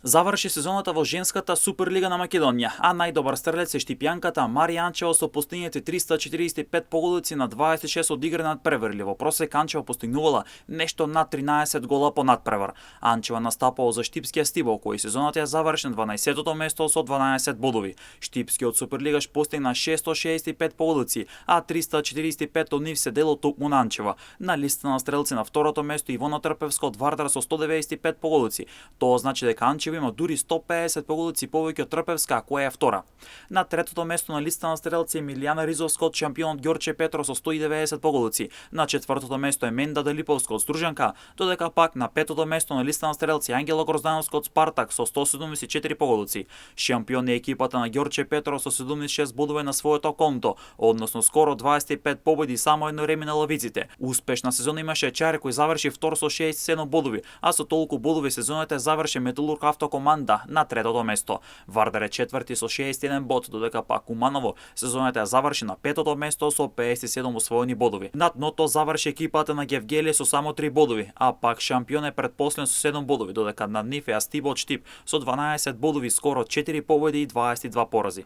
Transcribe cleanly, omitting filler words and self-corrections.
Заврши сезоната во женската Суперлига на Македонија, а најдобар стрелец е штипјанката Марија Анчева со постигнати 345 поголици на 26 одиграни надпревари. Во просек Анчева постигнувала нешто над 13 гола по надпревар. Анчева настапува за штипскиот Стибо, кој сезоната ја заврши на 12-тото место со 12 бодови. Штипскиот суперлигаш постигна 665 поголици, а 345 од нив се дел токму на Анчева. На листа на стрелци на второто место Ивона Трпевска од Вардар со 195 поголици. Тоа значи дека Анчева има дури 150 поголици повеќе од Трпевска, која е втора. На третото место на листа на стрелци е Милијана Ризовска од шампионот Ѓорче Петров со 190 поголици. На четвртото место е Менда Делиповска од Стружанка, додека пак на петото место на листа на стрелци Ангела Гроздановска од Спартак со 174 поголици. Шампион е екипата на Ѓорче Петров со 76 бодови на своето конто, односно скоро 25 победи и само едно реми на лавиците. Успешна сезона имаше Чаре кој заврши втор со 67 бодови, а со толку бодови сезоната заврши Металург Автокоманда на третото место. Вардар е четврти со 61 бод, додека пак Куманово сезоната ја заврши на петото место со 57 освоени бодови. На дното заврши екипата на Гевгелие со само 3 бодови, а пак шампион е предпоследен со 7 бодови, додека над нив е Астибо од Штип со 12 бодови, скоро 4 победи и 22 порази.